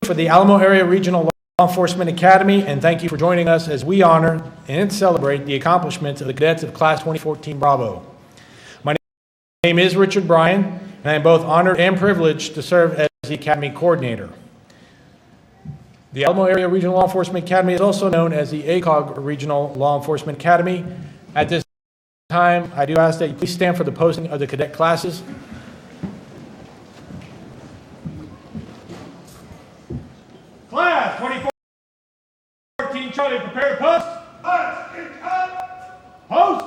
for the Alamo Area Regional Law Enforcement Academy, and thank you for joining us as we honor and celebrate the accomplishments of the cadets of Class 2014 Bravo. My name is Richard Bryan, and I am both honored and privileged to serve as the Academy Coordinator. The Alamo Area Regional Law Enforcement Academy is also known as the AACOG Regional Law Enforcement Academy. At this time, I do ask that you please stand for the posting of the cadet classes. Class 2014 Charlie, prepare to post. Post.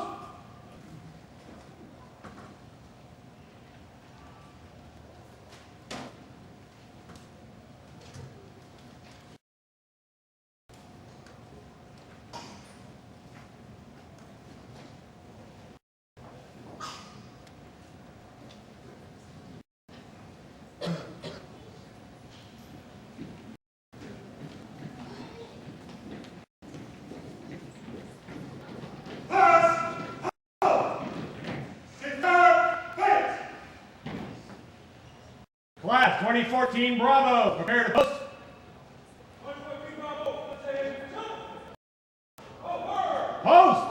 Class 2014 Bravo, prepare to post. 2014 Bravo, let's say post.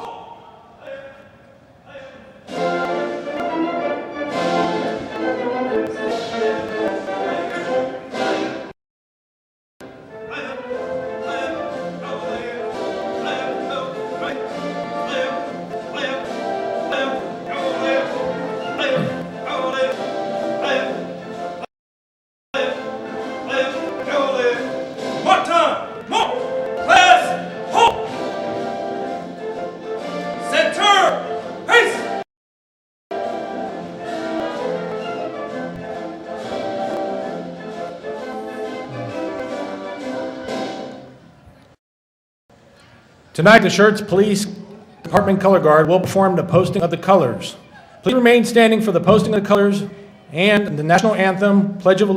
Tonight, the Schertz Police Department Color Guard will perform the posting of the colors. Please remain standing for the posting of the colors and the national anthem, Pledge of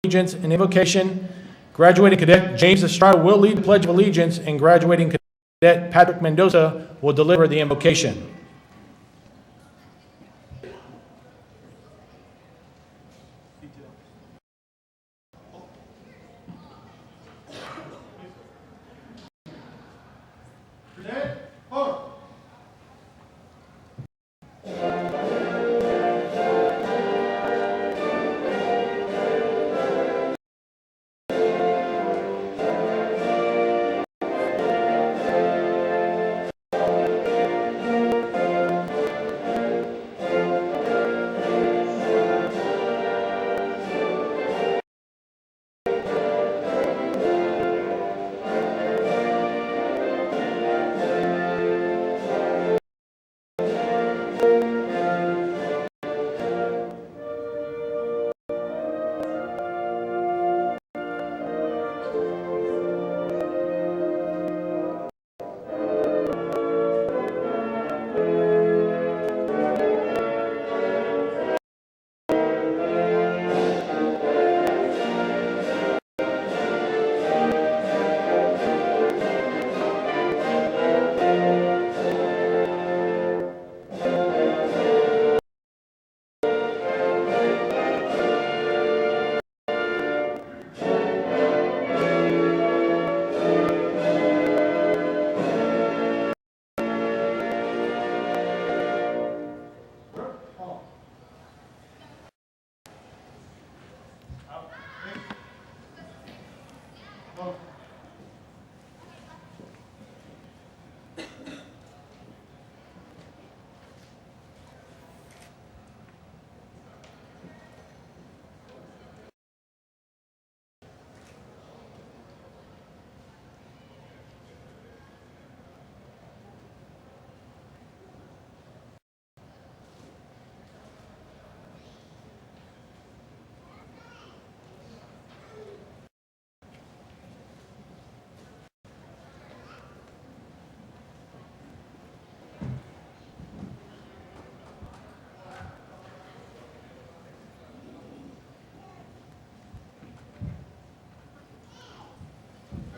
Allegiance, and invocation. Graduating Cadet James Estrada will lead the Pledge of Allegiance, and graduating Cadet Patrick Mendoza will deliver the invocation.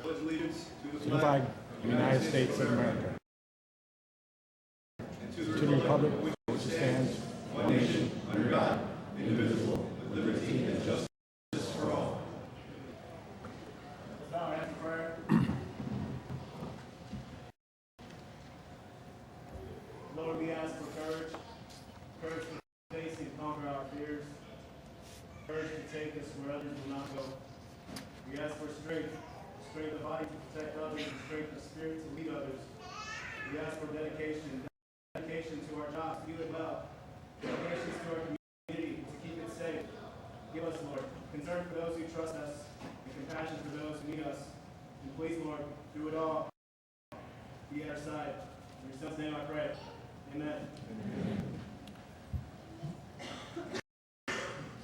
Allegiance to the flag of the United States of America, and to the republic which stands one nation under God, indivisible, with liberty and justice for all. take us where others will not go. We ask for strength of body to protect others, and strength of spirit to lead others. We ask for dedication to our jobs, to do it well, dedication to our community, to keep it safe. Give us, Lord, concern for those who trust us, and compassion for those who need us. And please, Lord, through it all, be at our side. In your Son's name I pray. Amen.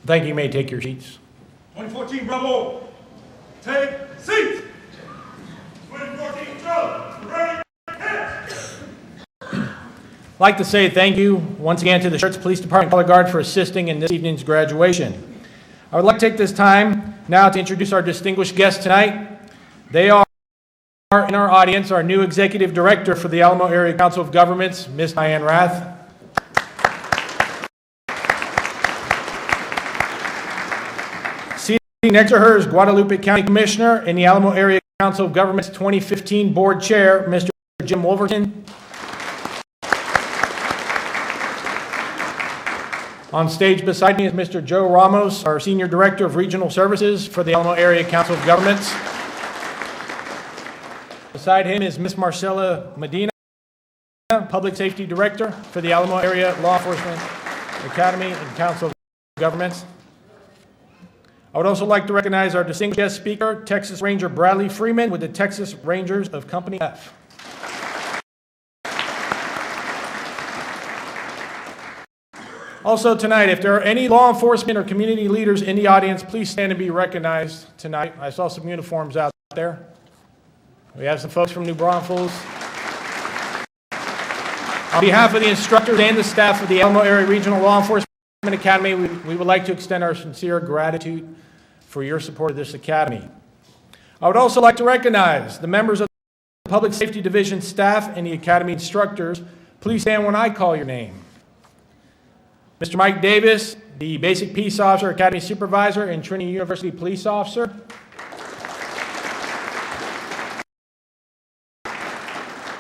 Thank you. You may take your seats. 2014 Bravo, take seats. 2014 Joe, ready, hit. I'd like to say thank you once again to the Schertz Police Department Color Guard for assisting in this evening's graduation. I would like to take this time now to introduce our distinguished guests tonight. They are in our audience, our new Executive Director for the Alamo Area Council of Governments, Ms. Diane Rath. Sitting next to her is Guadalupe County Commissioner and the Alamo Area Council of Governments 2015 Board Chair, Mr. Jim Wolverton. On stage beside me is Mr. Joe Ramos, our Senior Director of Regional Services for the Alamo Area Council of Governments. Beside him is Ms. Marcela Medina, Public Safety Director for the Alamo Area Law Enforcement Academy and Council of Governments. I would also like to recognize our distinguished guest speaker, Texas Ranger Bradley Freeman with the Texas Rangers of Company F. Also tonight, if there are any law enforcement or community leaders in the audience, please stand and be recognized tonight. I saw some uniforms out there. We have some folks from New Braunfels. On behalf of the instructors and the staff of the Alamo Area Regional Law Enforcement Academy, we would like to extend our sincere gratitude for your support of this academy. I would also like to recognize the members of the Public Safety Division staff and the academy instructors. Please stand when I call your name. Mr. Mike Davis, the Basic Peace Officer, Academy Supervisor, and Trinity University Police Officer.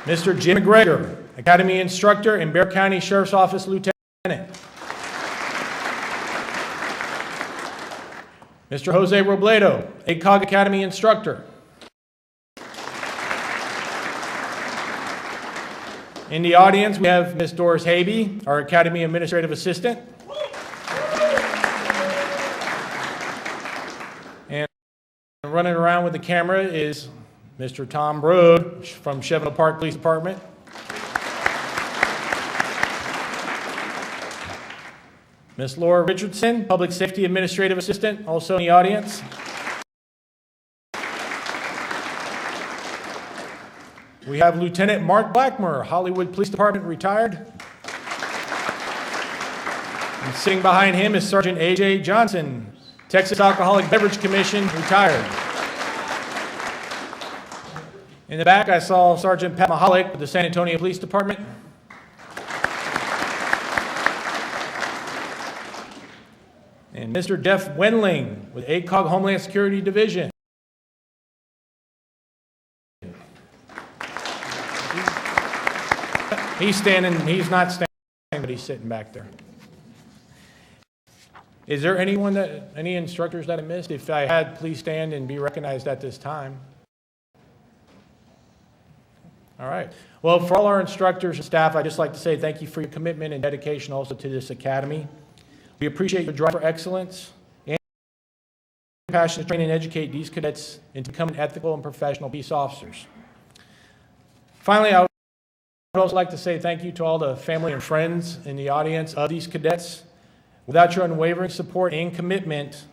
Mr. Jim McGregor, Academy Instructor and Bexar County Sheriff's Office Lieutenant. Mr. Jose Robledo, AACOG Academy Instructor. In the audience, we have Ms. Doris Habe, our Academy Administrative Assistant. And running around with the camera is Mr. Tom Brode from Chevenel Park Police Department. Ms. Laura Richardson, Public Safety Administrative Assistant, also in the audience. We have Lieutenant Mark Blackmer, Hollywood Police Department, retired. And sitting behind him is Sergeant A.J. Johnson, Texas Alcoholic Beverage Commission, retired. In the back, I saw Sergeant Pat Mahalik with the San Antonio Police Department. And Mr. Jeff Wendling with AACOG Homeland Security Division. He's standing, he's not standing, but he's sitting back there. Is there any instructors that I missed? If I had, please stand and be recognized at this time. All right. Well, for all our instructors and staff, I'd just like to say thank you for your commitment and dedication also to this academy. We appreciate your drive for excellence and your passion to train and educate these cadets into becoming ethical and professional peace officers. Finally, I would also like to say thank you to all the family and friends in the audience of these cadets. Without your unwavering support and commitment,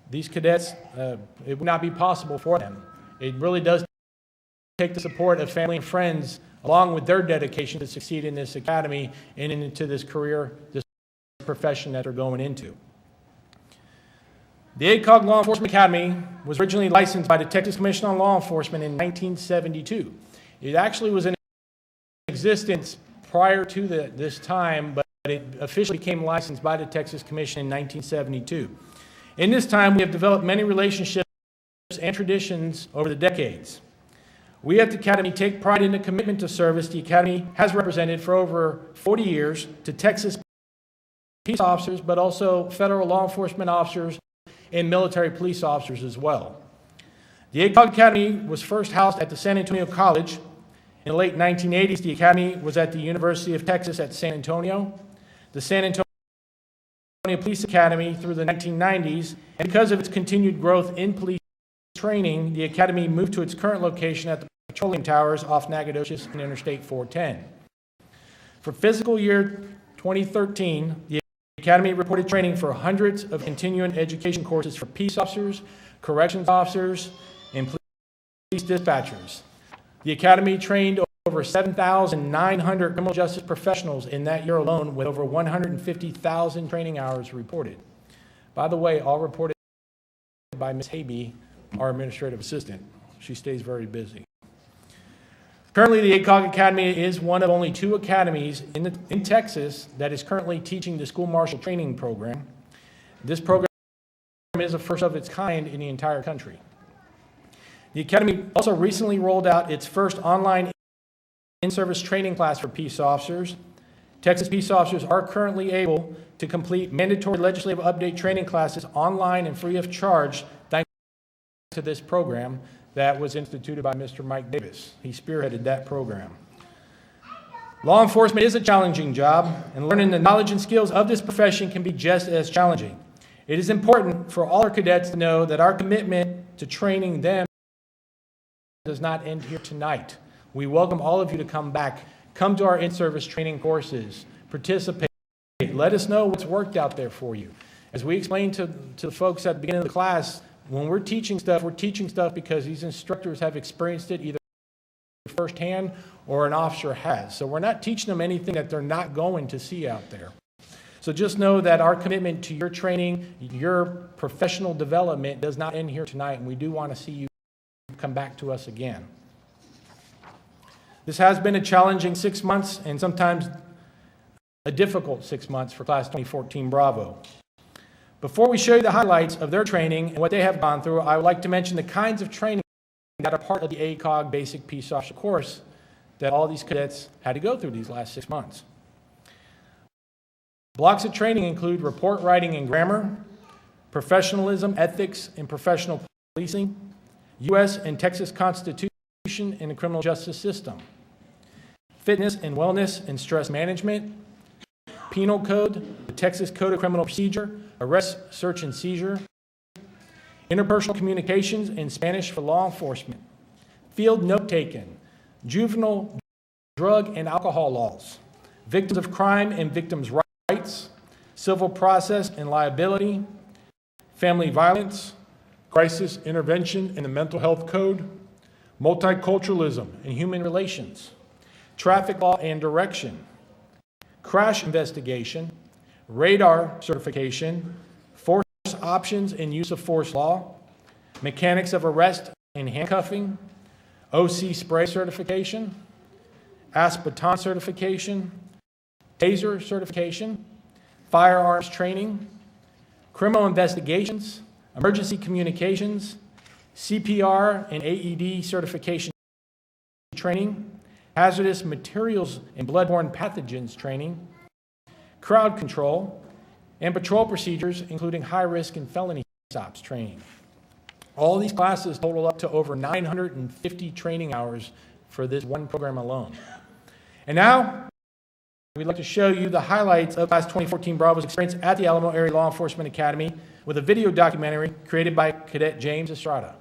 these cadets, it would not be possible for them. It really does take the support of family and friends along with their dedication to succeed in this academy and into this career, this profession that they're going into. The AACOG Law Enforcement Academy was originally licensed by the Texas Commission on Law Enforcement in 1972. It actually was in existence prior to this time, but it officially became licensed by the Texas Commission in 1972. In this time, we have developed many relationships and traditions over the decades. We at the Academy take pride in the commitment to service the Academy has represented for over 40 years to Texas peace officers, but also federal law enforcement officers and military police officers as well. The AACOG Academy was first housed at the San Antonio College. In the late 1980s, the Academy was at the University of Texas at San Antonio, the San Antonio Police Academy through the 1990s, and because of its continued growth in police training, the Academy moved to its current location at the Petroleum Towers off Nacogdoches and Interstate 410. For fiscal year 2013, the Academy reported training for hundreds of continuing education courses for peace officers, corrections officers, and police dispatchers. The Academy trained over 7,900 criminal justice professionals in that year alone, with over 150,000 training hours reported. By the way, all reported by Ms. Habe, our administrative assistant. She stays very busy. Currently, the AACOG Academy is one of only 2 academies in Texas that is currently teaching the school marshal training program. This program is a first of its kind in the entire country. The Academy also recently rolled out its first online in-service training class for peace officers. Texas peace officers are currently able to complete mandatory legislative update training classes online and free of charge thanks to this program that was instituted by Mr. Mike Davis. He spearheaded that program. Law enforcement is a challenging job, and learning the knowledge and skills of this profession can be just as challenging. It is important for all our cadets to know that our commitment to training them does not end here tonight. We welcome all of you to come back, come to our in-service training courses, participate, let us know what's worked out there for you. As we explained to the folks at the beginning of the class, when we're teaching stuff because these instructors have experienced it either firsthand or an officer has. So we're not teaching them anything that they're not going to see out there. So just know that our commitment to your training, your professional development does not end here tonight, and we do want to see you come back to us again. This has been a challenging 6 months and sometimes a difficult 6 months for Class 2014 Bravo. Before we show you the highlights of their training and what they have gone through, I would like to mention the kinds of training that are part of the AACOG Basic Peace Officer course that all these cadets had to go through these last 6 months. Blocks of training include report writing and grammar, professionalism, ethics, and professional policing, U.S. and Texas Constitution and the criminal justice system, fitness and wellness and stress management, penal code, the Texas Code of Criminal Procedure, arrest, search, and seizure, interpersonal communications and Spanish for law enforcement, field note-taking, juvenile drug and alcohol laws, victims of crime and victims' rights, civil process and liability, family violence, crisis intervention in the mental health code, multiculturalism and human relations, traffic law and direction, crash investigation, radar certification, force options and use of force law, mechanics of arrest and handcuffing, OC spray certification, ASP baton certification, taser certification, firearms training, criminal investigations, emergency communications, CPR and AED certification training, hazardous materials and bloodborne pathogens training, crowd control, and patrol procedures, including high-risk and felony stops training. All these classes total up to over 950 training hours for this one program alone. And now, we'd like to show you the highlights of Class 2014 Bravo's experience at the Alamo Area Law Enforcement Academy with a video documentary created by Cadet James Estrada.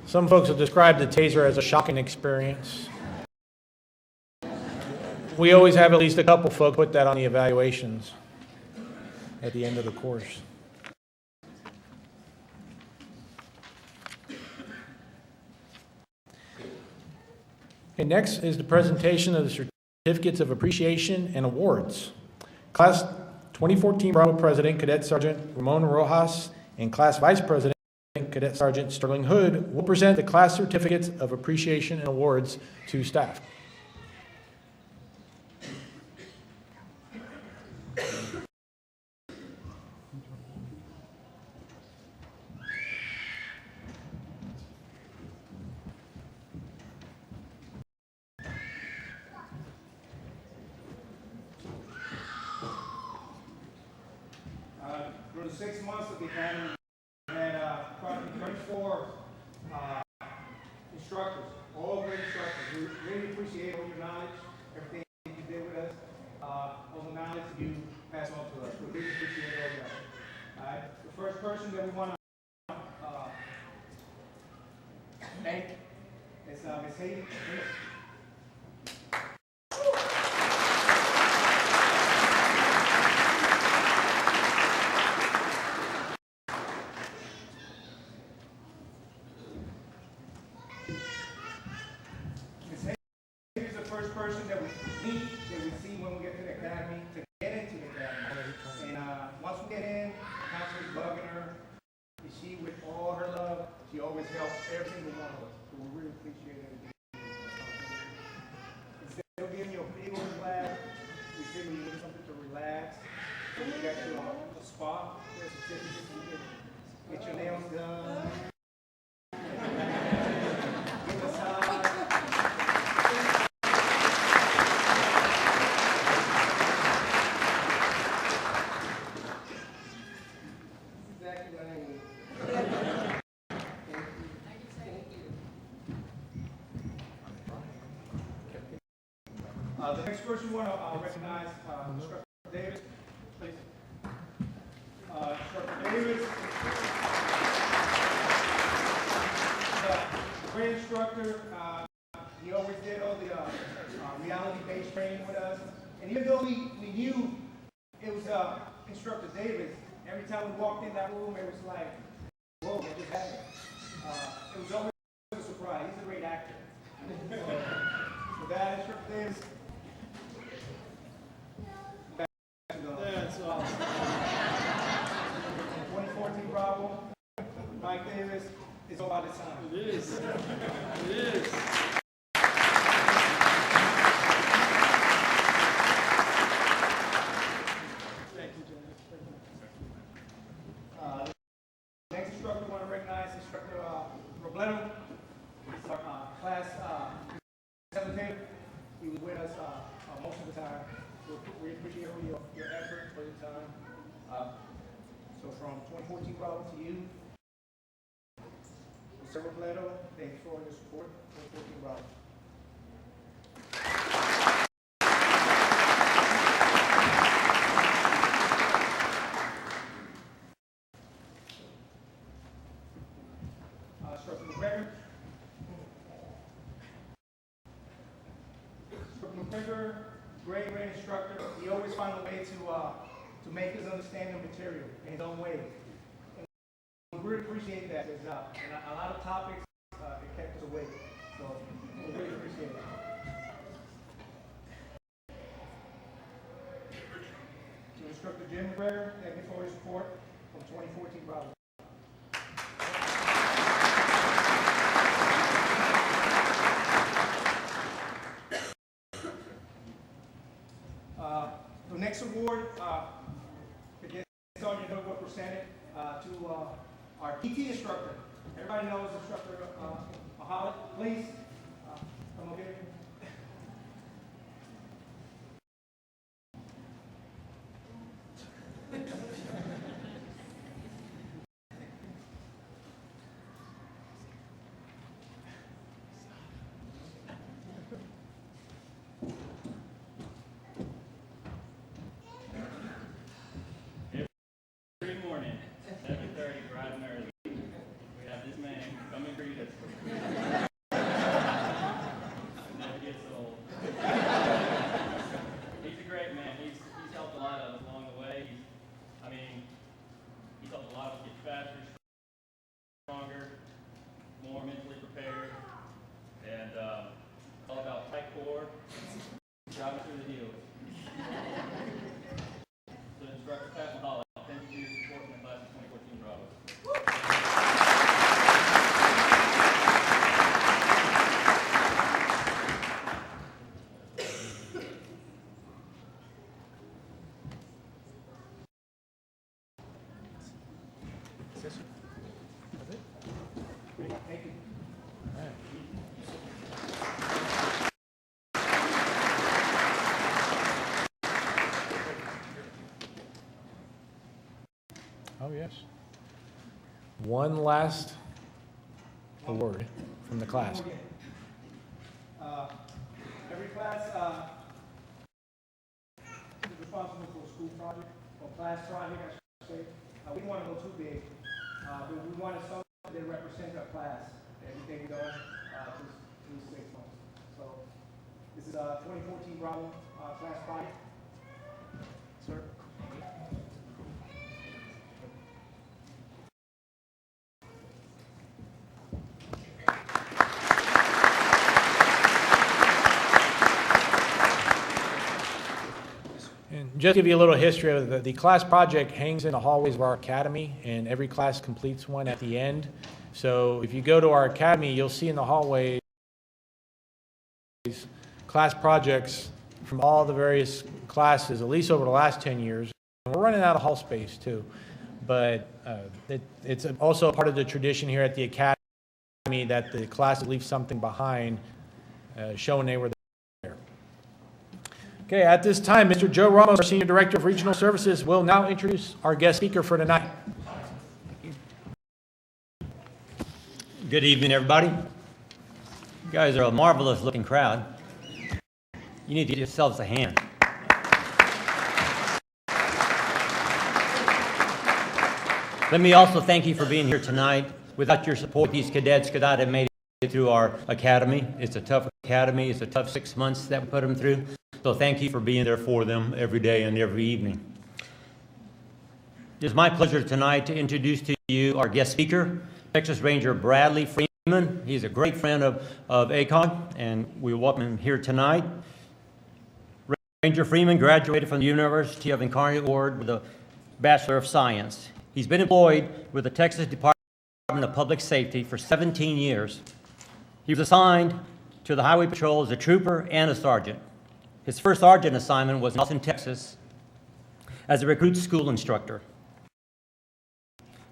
Some folks have described the taser as a shocking experience. We always have at least a couple folks put that on the evaluations at the end of the course. Okay, next is the presentation of the certificates of appreciation and awards. Class 2014 Bravo President Cadet Sergeant Ramon Rojas and Class Vice President Cadet Sergeant Sterling Hood will present the class certificates of appreciation and awards to staff. 6 months of the academy, we had approximately 34 instructors, all great instructors. We really appreciate all your knowledge, everything you did with us, all the knowledge you passed on to us. We really appreciate all of that. All right. The first person that we want to thank is Ms. Hayden. Person that we meet, that we see when we get to the academy, to get into the academy. And once we get in, the counselor is bugging her. And she, with all her love, she always helps every single one of us. So we really appreciate it. Instead of giving you a big old laugh, we figure you need something to relax. So we got you a spa, there's a certificate, so you get your nails done. The next person we want to recognize Instructor Davis, please. Instructor Davis, a great instructor. He always did all the reality-based training with us. And even though we knew it was Instructor Davis, every time we walked in that room, it was like, whoa, what just happened? It was always a surprise. He's a great actor. So that, Instructor Davis. That's awesome. 2014 Bravo, Mike Davis, it's all about the time. It is. It is. Thank you, John. Next instructor I want to recognize Instructor Robledo. He's our class facilitator. He was with us most of the time. We appreciate all your effort for your time. So from 2014 Bravo to you, Mr. Robledo, thank you for your support. 2014 Bravo. Instructor McGregor. Instructor McGregor. Great instructor. He always found a way to make us understand the material in his own way. And we really appreciate that. There's a lot of topics it kept us awake. So we really appreciate it. To Instructor Jim McGregor, thank you for your support from 2014 Bravo. The next award, again, Sergeant Notebook presented to our PT instructor. Everybody knows Instructor Mahalik. Please come over here. Yes. One last award from the class. Every class is responsible for a school project, or class project, I should say. We didn't want to go too big, but we wanted something that represents our class, everything we've done just through 6 months. So this is 2014 Bravo class project. Sir. And just to give you a little history of the class project hangs in the hallways of our academy, and every class completes one at the end. So if you go to our academy, you'll see in the hallways class projects from all the various classes, at least over the last 10 years. And we're running out of hall space too. But it's also a part of the tradition here at the academy that the classes leave something behind showing they were there. Okay, at this time, Mr. Joe Ramos, our Senior Director of Regional Services, will now introduce our guest speaker for tonight. Good evening, everybody. You guys are a marvelous looking crowd. You need to give yourselves a hand. Let me also thank you for being here tonight. Without your support, these cadets could not have made it through our academy. It's a tough academy. It's a tough 6 months that we put them through. So thank you for being there for them every day and every evening. It is my pleasure tonight to introduce to you our guest speaker, Texas Ranger Bradley Freeman. He's a great friend of AACOG, and we welcome him here tonight. Ranger Freeman graduated from the University of Incarnate Word with a Bachelor of Science. He's been employed with the Texas Department of Public Safety for 17 years. He was assigned to the Highway Patrol as a trooper and a sergeant. His first sergeant assignment was in Austin, Texas, as a recruit school instructor.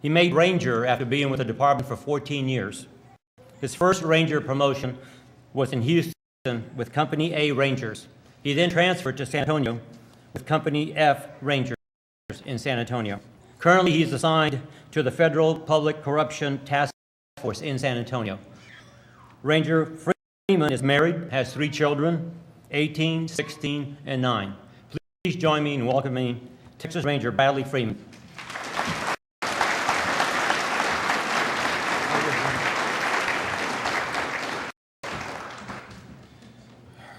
He made Ranger after being with the department for 14 years. His first Ranger promotion was in Houston with Company A Rangers. He then transferred to San Antonio with Company F Rangers in San Antonio. Currently, he's assigned to the Federal Public Corruption Task Force in San Antonio. Ranger Freeman is married, has 3 children, 18, 16, and 9. Please join me in welcoming Texas Ranger Bradley Freeman.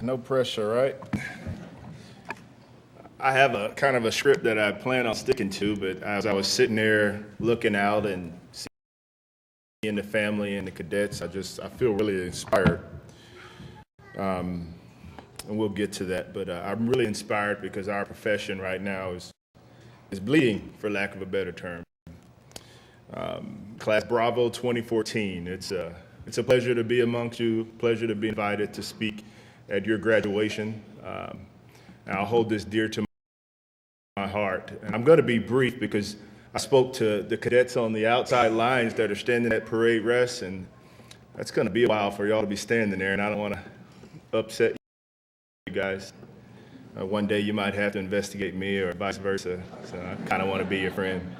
No pressure, right? I have a kind of a script that I plan on sticking to, but as I was sitting there looking out and seeing the family and the cadets, I feel really inspired. And we'll get to that, but I'm really inspired because our profession right now is bleeding, for lack of a better term. Class Bravo 2014, it's a pleasure to be amongst you, pleasure to be invited to speak at your graduation. I'll hold this dear to my heart. And I'm going to be brief because I spoke to the cadets on the outside lines that are standing at parade rest, and that's going to be a while for y'all to be standing there, and I don't want to upset you guys. One day you might have to investigate me or vice versa, so I kind of want to be your friend.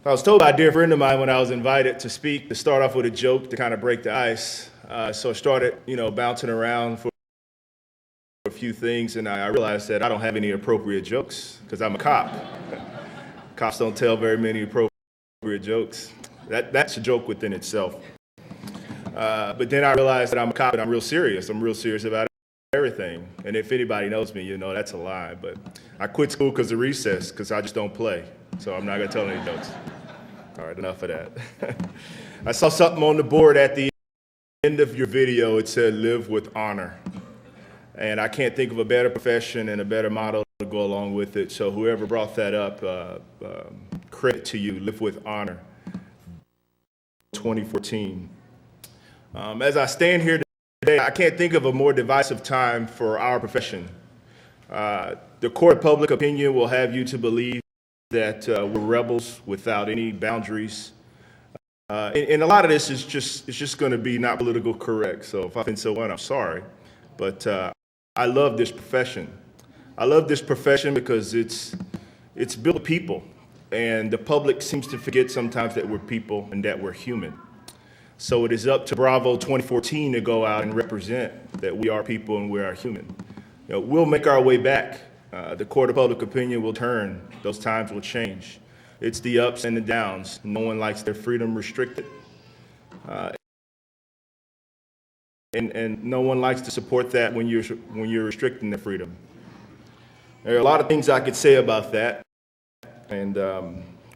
I was told by a dear friend of mine when I was invited to speak to start off with a joke to kind of break the ice. So I started, bouncing around for a few things, and I realized that I don't have any appropriate jokes because I'm a cop. Cops don't tell very many appropriate jokes. That's a joke within itself. But then I realized that I'm a cop and I'm real serious. I'm real serious about everything. And if anybody knows me, that's a lie. But I quit school because of recess, because I just don't play. So I'm not going to tell any jokes. All right, enough of that. I saw something on the board at the end of your video. It said, live with honor. And I can't think of a better profession and a better motto to go along with it. So whoever brought that up, credit to you. Live with honor. 2014. As I stand here today, I can't think of a more divisive time for our profession. The court of public opinion will have you to believe that we're rebels without any boundaries. And a lot of this is just going to be not political correct. So if I've been so one, I'm sorry. But I love this profession. I love this profession because it's built people. and the public seems to forget sometimes that we're people and that we're human. So it is up to Bravo 2014 to go out and represent that we are people and we are human. You know, we'll make our way back. The court of public opinion will turn. Those times will change. It's the ups and the downs. No one likes their freedom restricted. And no one likes to support that when you're restricting their freedom. There are a lot of things I could say about that, and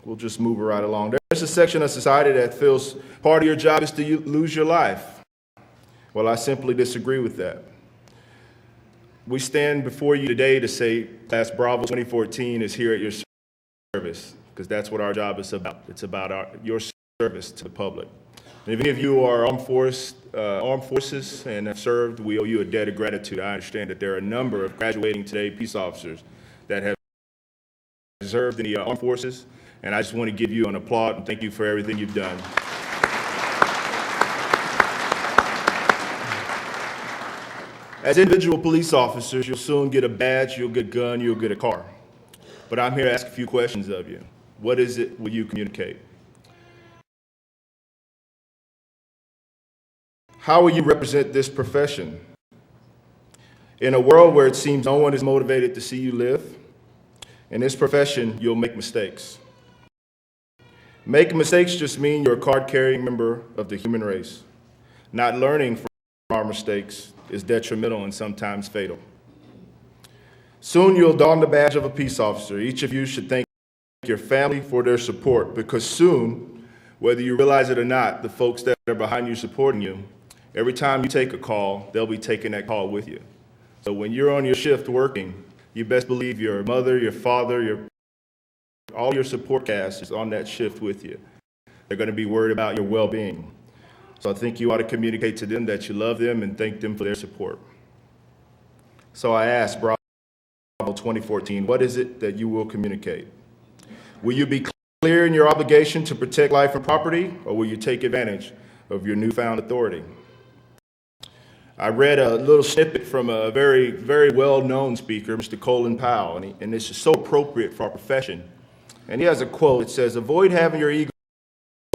we'll just move right along. There's a section of society that feels part of your job is to lose your life. Well, I simply disagree with that. We stand before you today to say Class Bravo 2014 is here at your service, because that's what our job is about. It's about your service to the public. And if any of you are armed forces and have served, we owe you a debt of gratitude. I understand that there are a number of graduating today peace officers that have served in the armed forces, and I just want to give you an applaud and thank you for everything you've done. As individual police officers, you'll soon get a badge, you'll get a gun, you'll get a car. But I'm here to ask a few questions of you. What is it will you communicate? How will you represent this profession? In a world where it seems no one is motivated to see you live, in this profession, you'll make mistakes. Making mistakes just mean you're a card-carrying member of the human race. Not learning from our mistakes is detrimental and sometimes fatal. Soon you'll don the badge of a peace officer. Each of you should thank your family for their support, because soon, whether you realize it or not, the folks that are behind you supporting you, every time you take a call, they'll be taking that call with you. So when you're on your shift working, you best believe your mother, your father, all your support cast is on that shift with you. They're going to be worried about your well-being. So I think you ought to communicate to them that you love them and thank them for their support. So I asked Bravo 2014, what is it that you will communicate? Will you be clear in your obligation to protect life and property, or will you take advantage of your newfound authority? I read a little snippet from a very, very well-known speaker, Mr. Colin Powell, and this is so appropriate for our profession. And he has a quote. It says, avoid having your ego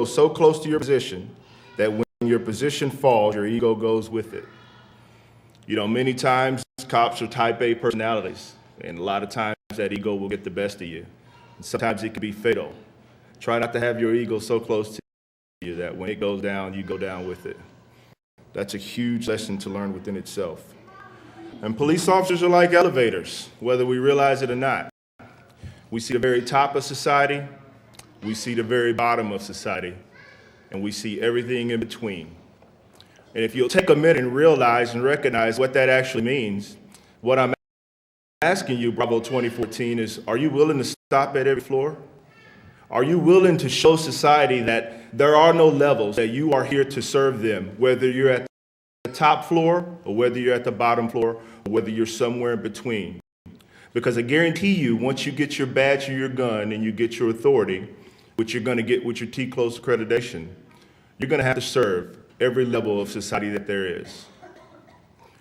so close to your position that when your position falls, your ego goes with it. You know, many times cops are type A personalities, and a lot of times that ego will get the best of you. And sometimes it can be fatal. Try not to have your ego so close to you that when it goes down, you go down with it. That's a huge lesson to learn within itself. And police officers are like elevators, whether we realize it or not. We see the very top of society, we see the very bottom of society, and we see everything in between. And if you'll take a minute and realize and recognize what that actually means, what I'm asking you, Bravo 2014, is, are you willing to stop at every floor? Are you willing to show society that there are no levels, that you are here to serve them, whether you're at the top floor or whether you're at the bottom floor or whether you're somewhere in between? Because I guarantee you, once you get your badge or your gun and you get your authority, which you're going to get with your T-Close accreditation, you're going to have to serve every level of society that there is.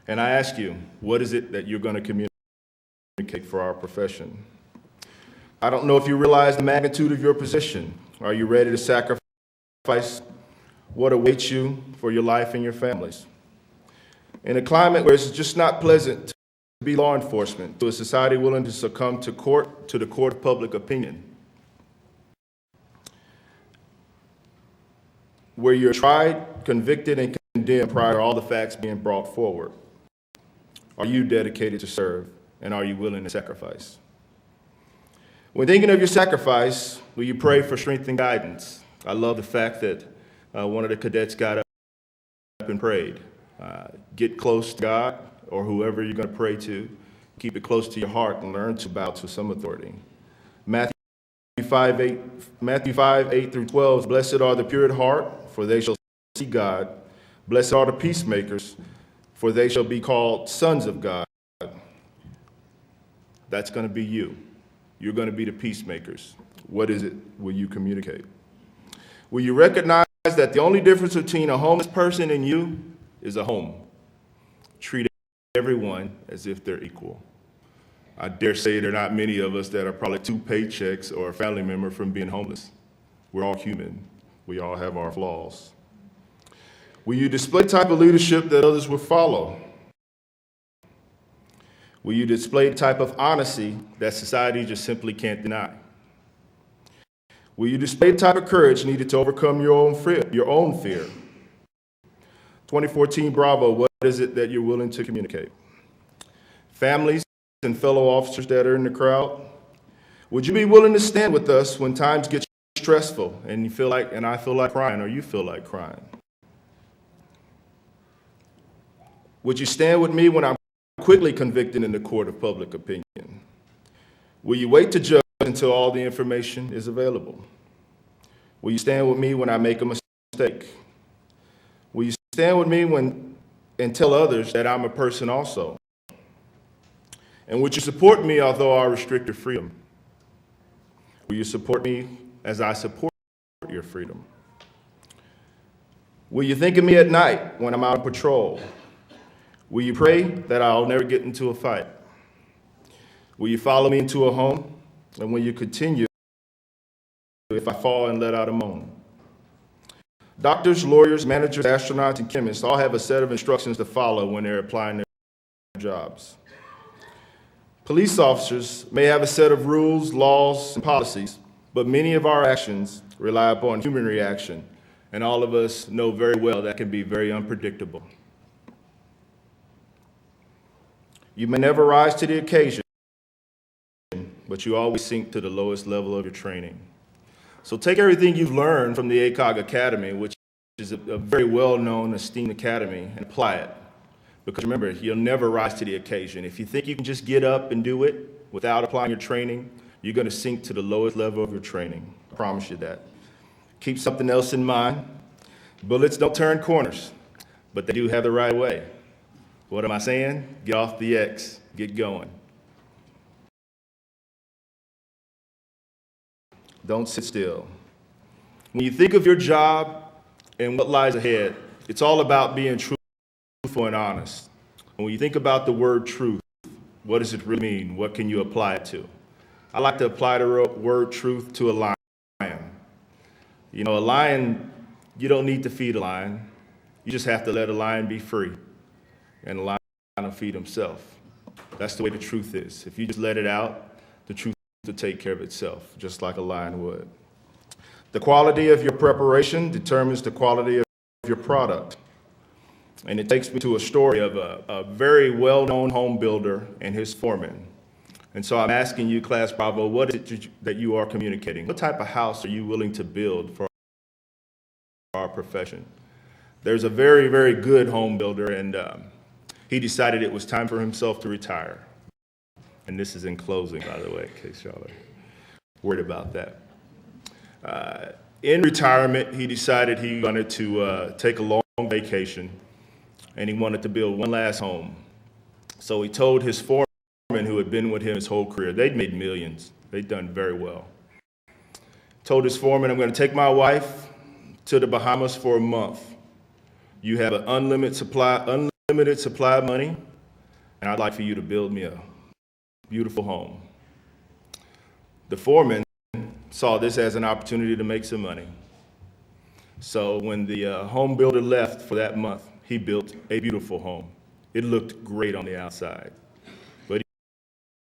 And I ask you, what is it that you're going to communicate for our profession? I don't know if you realize the magnitude of your position. Are you ready to sacrifice what awaits you for your life and your families? In a climate where it's just not pleasant to be law enforcement, to a society willing to succumb to the court of public opinion, where you're tried, convicted, and condemned prior to all the facts being brought forward, are you dedicated to serve, and are you willing to sacrifice? When thinking of your sacrifice, will you pray for strength and guidance? I love the fact that one of the cadets got up and prayed. Get close to God or whoever you're going to pray to. Keep it close to your heart and learn to bow to some authority. Matthew 5:8 through 12, blessed are the pure at heart, for they shall see God. Blessed are the peacemakers, for they shall be called sons of God. That's going to be you. You're going to be the peacemakers. What is it will you communicate? Will you recognize that the only difference between a homeless person and you is a home? Treat everyone as if they're equal. I dare say there are not many of us that are probably 2 paychecks or a family member from being homeless. We're all human. We all have our flaws. Will you display the type of leadership that others will follow? Will you display the type of honesty that society just simply can't deny? Will you display the type of courage needed to overcome your own fear? 2014 Bravo, what is it that you're willing to communicate? Families and fellow officers that are in the crowd, would you be willing to stand with us when times get stressful and I feel like crying or you feel like crying? Would you stand with me when I'm quickly convicted in the court of public opinion? Will you wait to judge until all the information is available? Will you stand with me when I make a mistake? Will you stand with me and tell others that I'm a person also? And would you support me although I restrict your freedom? Will you support me as I support your freedom? Will you think of me at night when I'm out on patrol? Will you pray that I'll never get into a fight? Will you follow me into a home? And will you continue if I fall and let out a moan? Doctors, lawyers, managers, astronauts, and chemists all have a set of instructions to follow when they're applying their jobs. Police officers may have a set of rules, laws, and policies, but many of our actions rely upon human reaction, and all of us know very well that can be very unpredictable. You may never rise to the occasion, but you always sink to the lowest level of your training. So take everything you've learned from the AACOG Academy, which is a very well-known, esteemed academy, and apply it. Because remember, you'll never rise to the occasion. If you think you can just get up and do it without applying your training, you're going to sink to the lowest level of your training. I promise you that. Keep something else in mind. Bullets don't turn corners, but they do have the right way. What am I saying? Get off the X, get going. Don't sit still. When you think of your job and what lies ahead, it's all about being truthful and honest. And when you think about the word truth, what does it really mean? What can you apply it to? I like to apply the word truth to a lion. You know, a lion, you don't need to feed a lion. You just have to let a lion be free. And the lion will feed himself. That's the way the truth is. If you just let it out, the truth will take care of itself, just like a lion would. The quality of your preparation determines the quality of your product. And it takes me to a story of a very well-known home builder and his foreman. And so I'm asking you, Class Bravo, what is it that you are communicating? What type of house are you willing to build for our profession? There's a very, very good home builder, and he decided it was time for himself to retire. And this is in closing, by the way, in case y'all are worried about that. In retirement, he decided he wanted to take a long vacation, and he wanted to build one last home. So he told his foreman, who had been with him his whole career, they'd made millions, they'd done very well. Told his foreman, I'm going to take my wife to the Bahamas for a month. You have an unlimited supply of money, and I'd like for you to build me a beautiful home. The foreman saw this as an opportunity to make some money. So when the home builder left for that month, he built a beautiful home. It looked great on the outside, but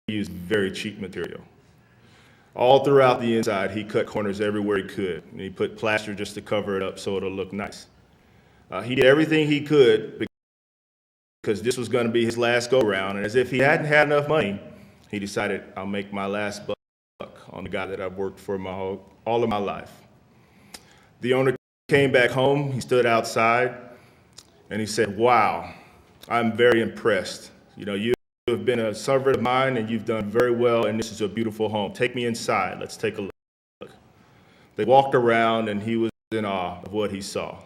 he used very cheap material. All throughout the inside, he cut corners everywhere he could, and he put plaster just to cover it up so it'll look nice. He did everything he could because this was going to be his last go-round, and as if he hadn't had enough money, he decided, I'll make my last buck on the guy that I've worked for all of my life. The owner came back home, he stood outside, and he said, wow, I'm very impressed. You know, you have been a servant of mine, and you've done very well, and this is a beautiful home. Take me inside, let's take a look. They walked around, and he was in awe of what he saw.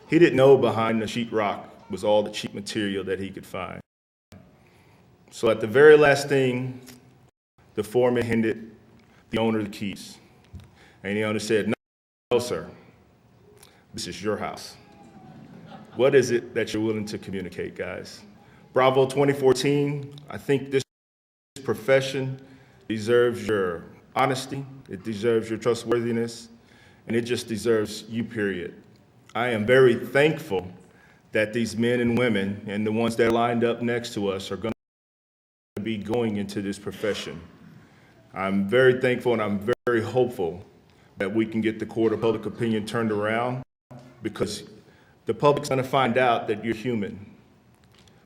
He didn't know behind the sheetrock was all the cheap material that he could find. So at the very last thing, the foreman handed the owner the keys. And the owner said, no, sir, this is your house. What is it that you're willing to communicate, guys? Bravo 2014, I think this profession deserves your honesty, it deserves your trustworthiness, and it just deserves you, period. I am very thankful that these men and women and the ones that are lined up next to us are going to be going into this profession. I'm very thankful and I'm very hopeful that we can get the court of public opinion turned around, because the public's going to find out that you're human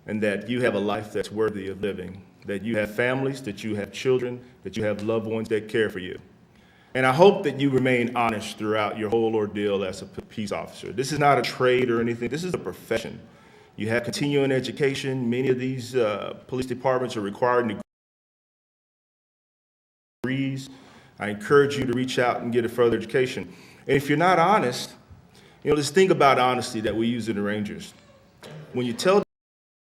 and that you have a life that's worthy of living, that you have families, that you have children, that you have loved ones that care for you. And I hope that you remain honest throughout your whole ordeal as a peace officer. This is not a trade or anything. This is a profession. You have continuing education. Many of these police departments are required degrees. I encourage you to reach out and get a further education. And if you're not honest, this thing about honesty that we use in the Rangers. When you tell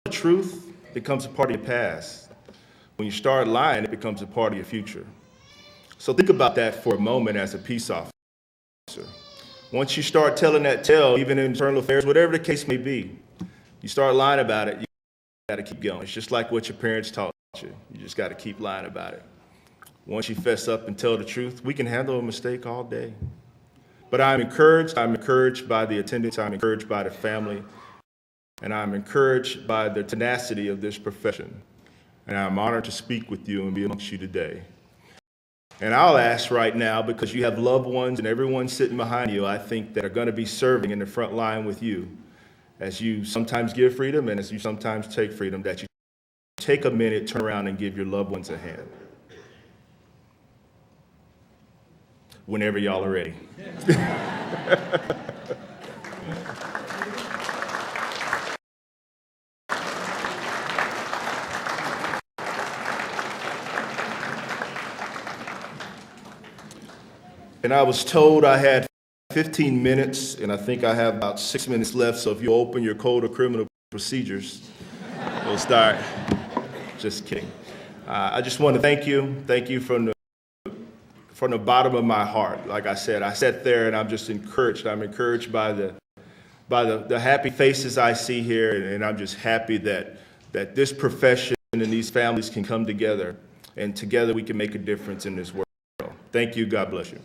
the truth, it becomes a part of your past. When you start lying, it becomes a part of your future. So think about that for a moment as a peace officer. Once you start telling that tale, even in internal affairs, whatever the case may be, you start lying about it, you got to keep going. It's just like what your parents taught you. You just got to keep lying about it. Once you fess up and tell the truth, we can handle a mistake all day. But I'm encouraged by the attendance, I'm encouraged by the family, and I'm encouraged by the tenacity of this profession. And I'm honored to speak with you and be amongst you today. And I'll ask right now, because you have loved ones and everyone sitting behind you, I think, that are going to be serving in the front line with you, as you sometimes give freedom and as you sometimes take freedom, that you take a minute, turn around, and give your loved ones a hand. Whenever y'all are ready. And I was told I had 15 minutes, and I think I have about 6 minutes left, so if you open your code of criminal procedures, we'll start. Just kidding. I just want to thank you from the bottom of my heart. Like I said, I sat there and I'm just encouraged. I'm encouraged by the happy faces I see here, and I'm just happy that this profession and these families can come together, and together we can make a difference in this world. Thank you. God bless you.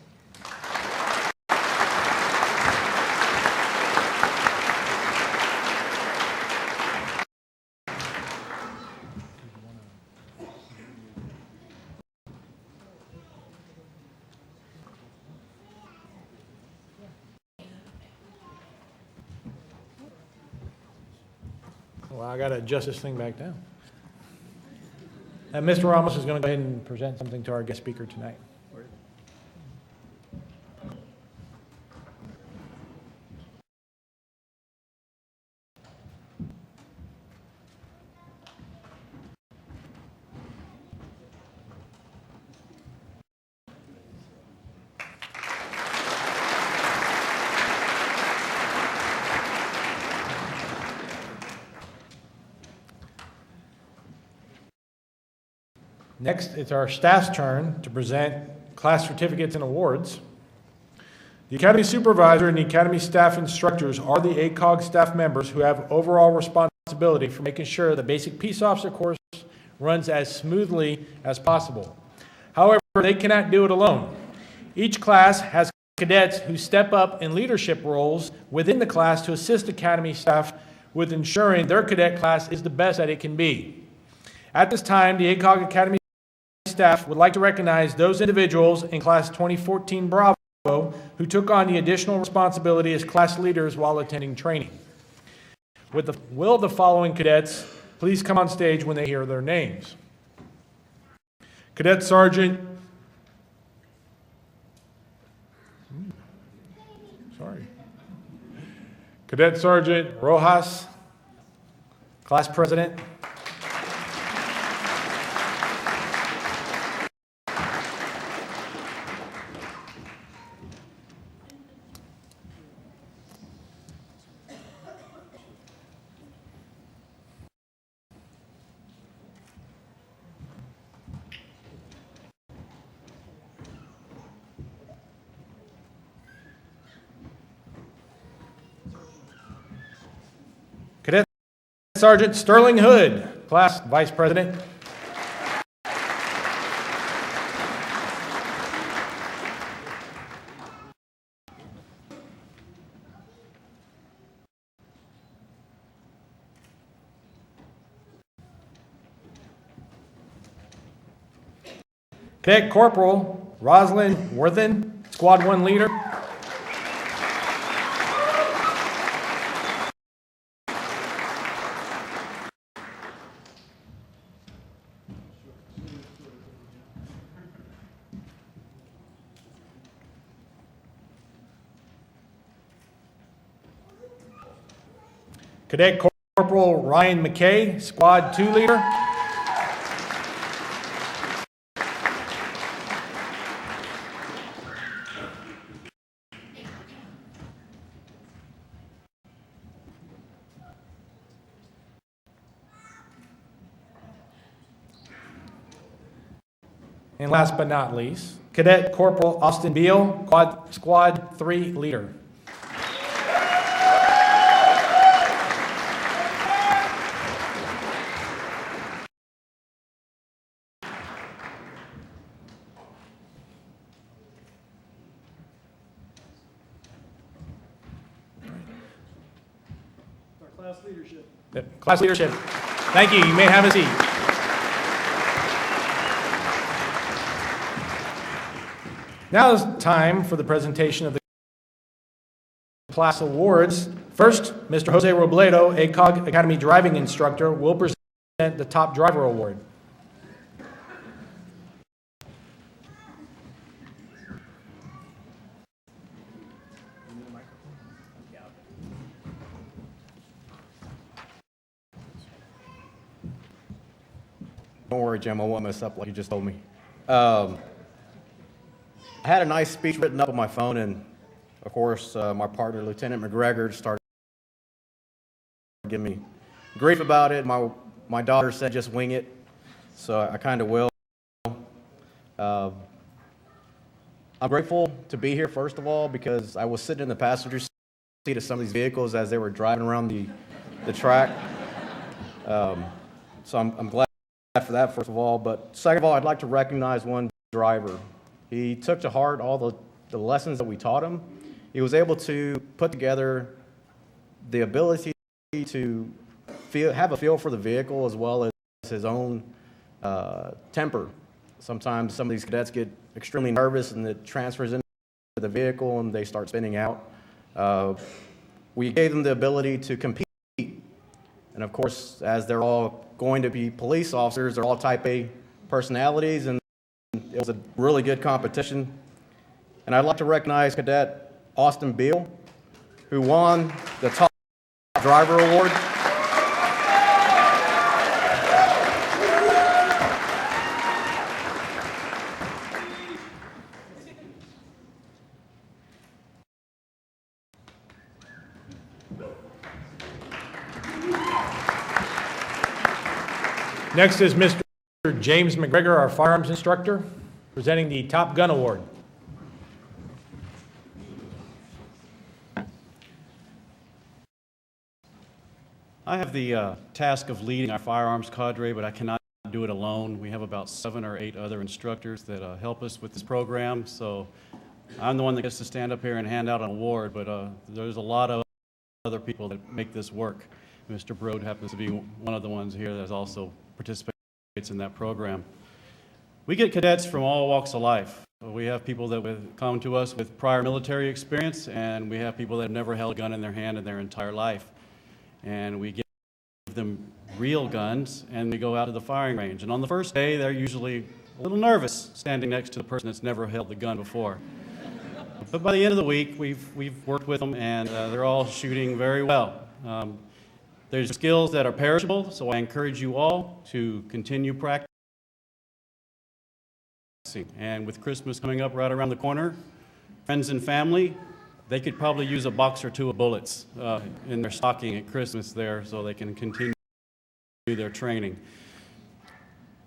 Well, I got to adjust this thing back down. And Mr. Ramos is going to go ahead and present something to our guest speaker tonight. Next, it's our staff's turn to present class certificates and awards. The Academy Supervisor and the Academy staff instructors are the AACOG staff members who have overall responsibility for making sure the basic peace officer course runs as smoothly as possible. However, they cannot do it alone. Each class has cadets who step up in leadership roles within the class to assist Academy staff with ensuring their cadet class is the best that it can be. At this time, the AACOG Academy staff would like to recognize those individuals in Class 2014 Bravo who took on the additional responsibility as class leaders while attending training. Will the following cadets please come on stage when they hear their names? Cadet Sergeant Cadet Sergeant Rojas, Class President. Cadet Sergeant Sterling Hood, Class Vice President. Cadet Corporal Rosalind Worthen, Squad 1 leader. Cadet Corporal Ryan McKay, Squad 2 leader. And last but not least, Cadet Corporal Austin Beal, Squad 3 leader. Class leadership. Class leadership. Thank you. You may have a seat. Now is time for the presentation of the class awards. First, Mr. Jose Robledo, AACOG Academy driving instructor, will present the top driver award. Don't worry, Jim, I won't mess up like you just told me. I had a nice speech written up on my phone, and of course, my partner, Lieutenant McGregor, started giving me grief about it. My daughter said, just wing it, so I kind of will. I'm grateful to be here, first of all, because I was sitting in the passenger seat of some of these vehicles as they were driving around the track. So I'm glad for that, first of all. But second of all, I'd like to recognize one driver. He took to heart all the lessons that we taught him. He was able to put together the ability to have a feel for the vehicle as well as his own temper. Sometimes some of these cadets get extremely nervous and it transfers into the vehicle and they start spinning out. We gave them the ability to compete. And of course, as they're all going to be police officers, they're all type A personalities, and it was a really good competition. And I'd like to recognize Cadet Austin Beal, who won the top driver award. Next is Mr. James McGregor, our firearms instructor, presenting the Top Gun Award. I have the task of leading our firearms cadre, but I cannot do it alone. We have about 7 or 8 other instructors that help us with this program, so I'm the one that gets to stand up here and hand out an award, but there's a lot of other people that make this work. Mr. Brode happens to be one of the ones here that also participates in that program. We get cadets from all walks of life. We have people that come to us with prior military experience, and we have people that have never held a gun in their hand in their entire life. And we give them real guns, and we go out to the firing range. And on the first day, they're usually a little nervous standing next to the person that's never held the gun before. But by the end of the week, we've worked with them, and they're all shooting very well. There's skills that are perishable, so I encourage you all to continue practicing. And with Christmas coming up right around the corner, friends and family, they could probably use a box or 2 of bullets in their stocking at Christmas there so they can continue their training.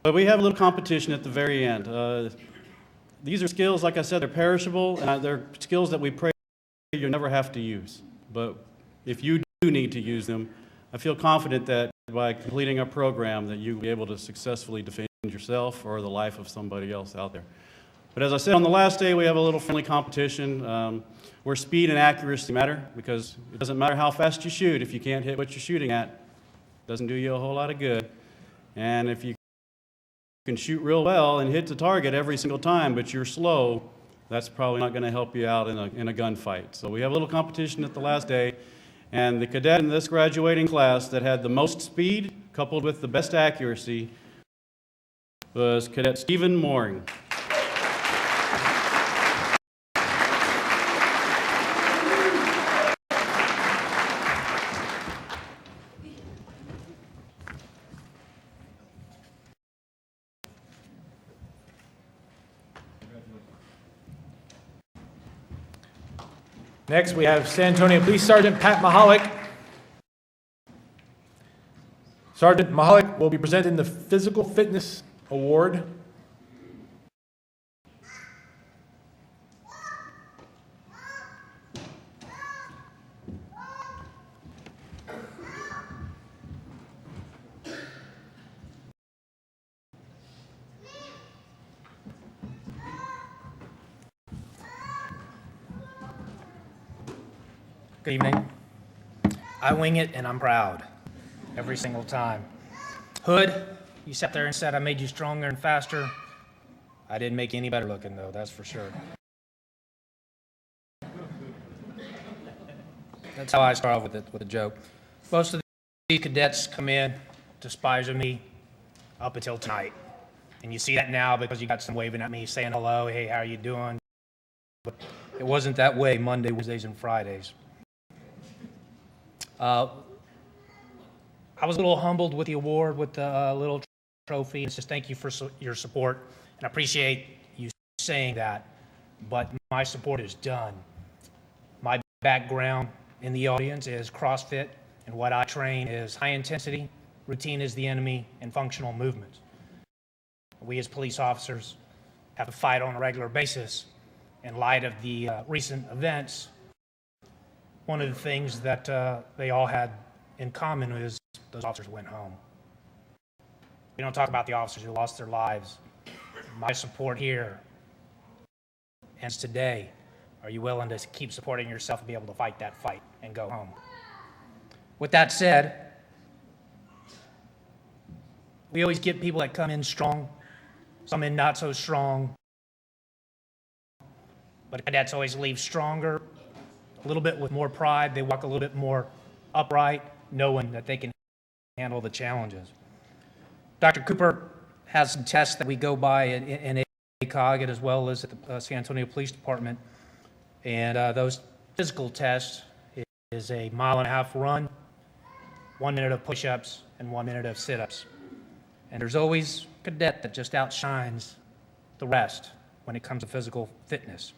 But we have a little competition at the very end. These are skills, like I said, they're perishable, and they're skills that we pray you'll never have to use. But if you do need to use them, I feel confident that by completing our program that you'll be able to successfully defend yourself or the life of somebody else out there. But as I said, on the last day, we have a little friendly competition where speed and accuracy matter, because it doesn't matter how fast you shoot if you can't hit what you're shooting at. It doesn't do you a whole lot of good. And if you can shoot real well and hit the target every single time, but you're slow, that's probably not going to help you out in a gunfight. So we have a little competition at the last day, and the cadet in this graduating class that had the most speed coupled with the best accuracy was Cadet Stephen Mooring. Next, we have San Antonio Police Sergeant Pat Mahalik. Sergeant Mahalik will be presenting the Physical Fitness Award. Good evening. I wing it and I'm proud every single time. Hood, you sat there and said I made you stronger and faster. I didn't make you any better looking though, that's for sure. That's how I start off with a joke. Most of these cadets come in despising me up until tonight. And you see that now because you got some waving at me saying hello, hey, how are you doing? But it wasn't that way Monday, Wednesdays, and Fridays. I was a little humbled with the award, with the little trophy. It's just thank you for your support, and I appreciate you saying that, but my support is done. My background in the audience is CrossFit, and what I train is high intensity, routine is the enemy, and functional movements. We as police officers have to fight on a regular basis. In light of the recent events, one of the things that they all had in common is those officers went home. We don't talk about the officers who lost their lives. My support here ends today. Are you willing to keep supporting yourself and be able to fight that fight and go home? With that said, we always get people that come in strong, some in not so strong, but cadets always leave stronger, a little bit with more pride. They walk a little bit more upright, knowing that they can handle the challenges. Dr. Cooper has some tests that we go by in AACOG as well as at the San Antonio Police Department. And those physical tests is a 1.5 mile run, 1 minute of push-ups, and 1 minute of sit-ups. And there's always a cadet that just outshines the rest when it comes to physical fitness.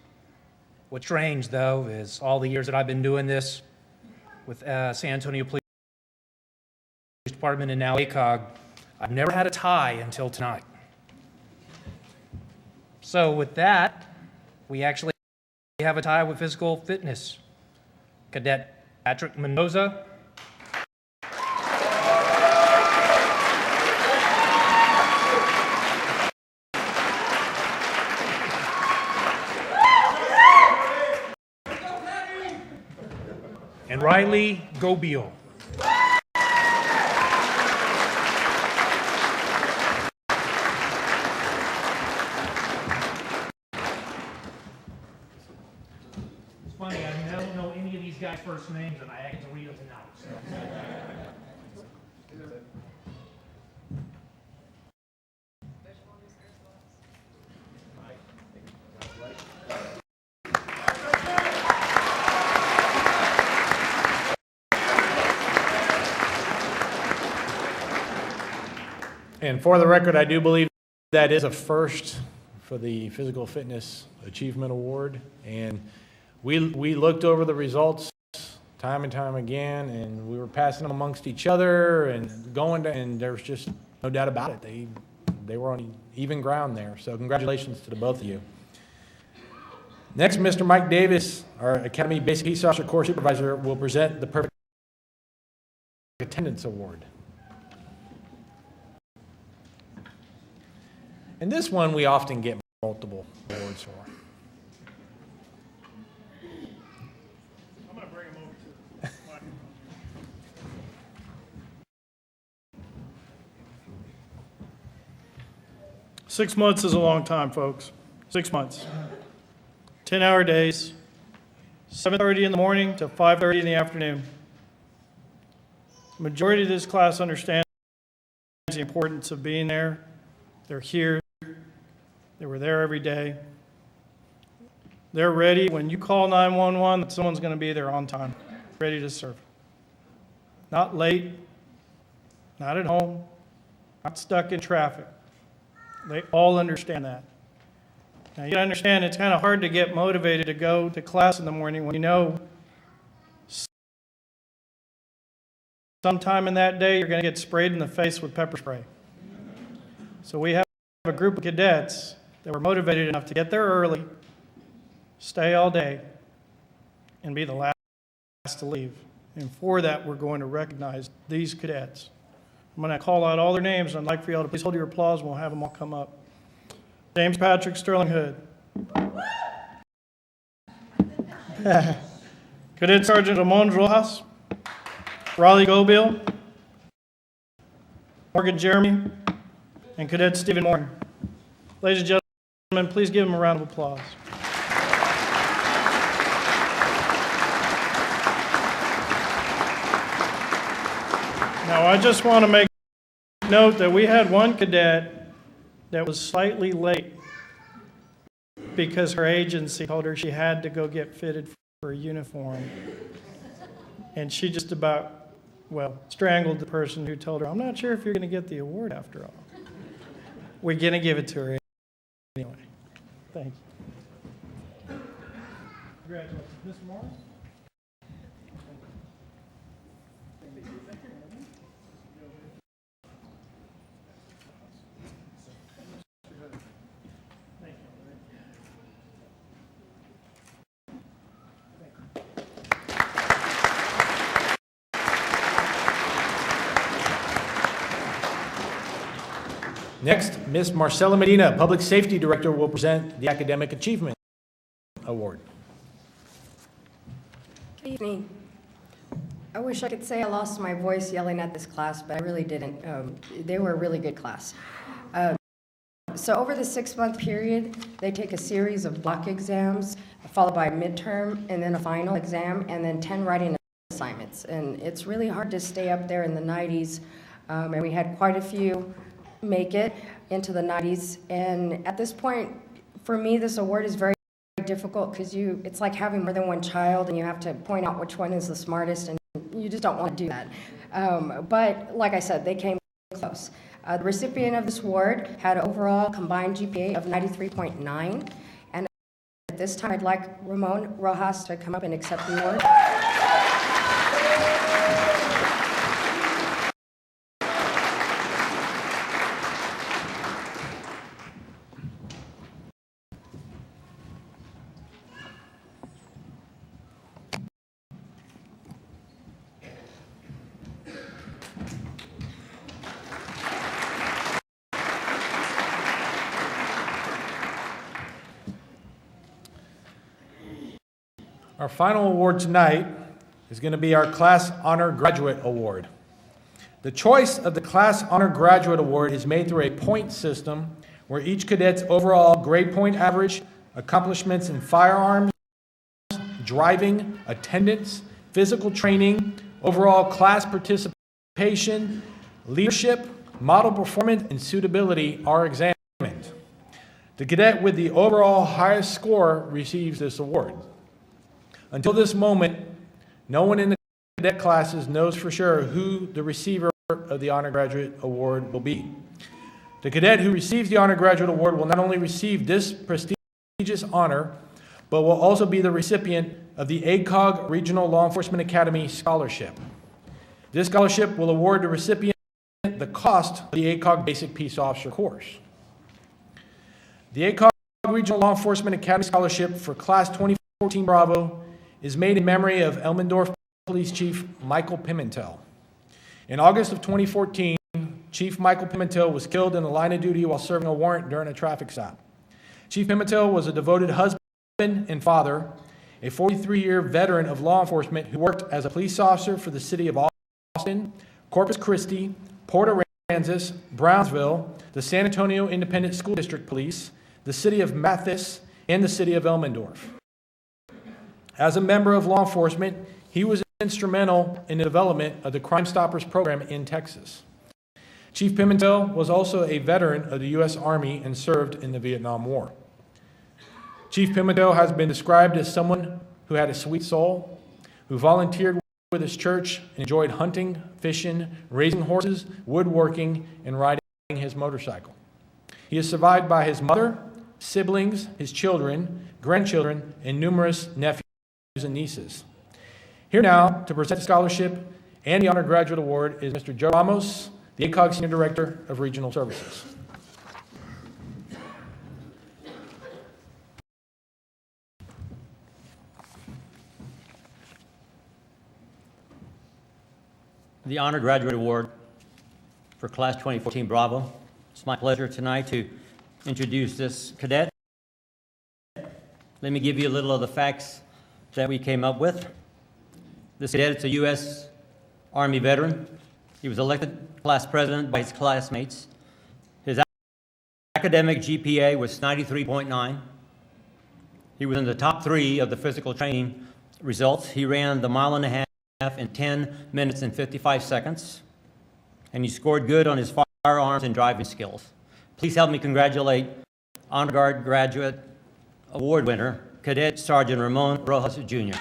What's strange, though, is all the years that I've been doing this with San Antonio Police Department and now AACOG, I've never had a tie until tonight. So with that, we actually have a tie with physical fitness. Cadet Patrick Mendoza. And Riley Gobiel. It's funny, I don't know any of these guys' first names, and I get to read them tonight. So. And for the record, I do believe that is a first for the Physical Fitness Achievement Award. And we looked over the results time and time again, and we were passing them amongst each other and and there's just no doubt about it. They were on even ground there. So congratulations to the both of you. Next, Mr. Mike Davis, our Academy Basic Peace Officer Corps Supervisor, will present the Perfect Attendance Award. And this one we often get multiple awards for. I'm going to bring him over to the microphone. 6 months is a long time, folks. 6 months. 10-hour days, 7:30 in the morning to 5:30 in the afternoon. Majority of this class understands the importance of being there. They're here. They were there every day. They're ready. When you call 911, that someone's going to be there on time, ready to serve. Not late, not at home, not stuck in traffic. They all understand that. Now, you understand it's kind of hard to get motivated to go to class in the morning when you know sometime in that day you're going to get sprayed in the face with pepper spray. So we have a group of cadets that were motivated enough to get there early, stay all day, and be the last to leave. And for that, we're going to recognize these cadets. I'm going to call out all their names, and I'd like for you all to please hold your applause, and we'll have them all come up. James Patrick Sterling Hood. Cadet Sergeant Ramon Rojas. Raleigh Gobill. Morgan Jeremy. And Cadet Stephen Moore. Ladies and gentlemen, please give them a round of applause. Now, I just want to make note that we had one cadet that was slightly late because her agency told her she had to go get fitted for a uniform. And she just about, strangled the person who told her, I'm not sure if you're going to get the award after all. We're going to give it to her anyway. Thank you. Congratulations. Mr. Morris? Next, Ms. Marcela Medina, Public Safety Director, will present the Academic Achievement Award. Good evening. I wish I could say I lost my voice yelling at this class, but I really didn't. They were a really good class. So over the 6-month period, they take a series of block exams, followed by a midterm, and then a final exam, and then 10 writing assignments. And it's really hard to stay up there in the 90s, and we had quite a few make it into the 90s. And at this point, for me, this award is very difficult because it's like having more than one child and you have to point out which one is the smartest, and you just don't want to do that. But like I said, they came close. The recipient of this award had an overall combined GPA of 93.9. And at this time, I'd like Ramon Rojas to come up and accept the award. Our final award tonight is going to be our Class Honor Graduate Award. The choice of the Class Honor Graduate Award is made through a point system where each cadet's overall grade point average, accomplishments in firearms, driving, attendance, physical training, overall class participation, leadership, model performance, and suitability are examined. The cadet with the overall highest score receives this award. Until this moment, no one in the cadet classes knows for sure who the receiver of the Honor Graduate Award will be. The cadet who receives the Honor Graduate Award will not only receive this prestigious honor, but will also be the recipient of the AACOG Regional Law Enforcement Academy Scholarship. This scholarship will award the recipient the cost of the AACOG Basic Peace Officer course. The AACOG Regional Law Enforcement Academy Scholarship for Class 2014 Bravo is made in memory of Elmendorf Police Chief Michael Pimentel. In August of 2014, Chief Michael Pimentel was killed in the line of duty while serving a warrant during a traffic stop. Chief Pimentel was a devoted husband and father, a 43-year veteran of law enforcement who worked as a police officer for the city of Austin, Corpus Christi, Port Kansas, Brownsville, the San Antonio Independent School District Police, the City of Mathis, and the City of Elmendorf. As a member of law enforcement, he was instrumental in the development of the Crime Stoppers program in Texas. Chief Pimentel was also a veteran of the U.S. Army and served in the Vietnam War. Chief Pimentel has been described as someone who had a sweet soul, who volunteered with his church and enjoyed hunting, fishing, raising horses, woodworking, and riding his motorcycle. He is survived by his mother, siblings, his children, grandchildren, and numerous nephews and nieces. Here now to present the scholarship and the Honor Graduate Award is Mr. Joe Ramos, the AACOG Senior Director of Regional Services. The Honor Graduate Award for Class 2014 Bravo. It's my pleasure tonight to introduce this cadet. Let me give you a little of the facts that we came up with. This cadet is a U.S. Army veteran. He was elected class president by his classmates. His academic GPA was 93.9. He was in the top 3 of the physical training results. He ran the mile and a half in 10 minutes and 55 seconds. And he scored good on his firearms and driving skills. Please help me congratulate Honor Guard Graduate Award winner, Cadet Sergeant Ramon Rojas, Jr.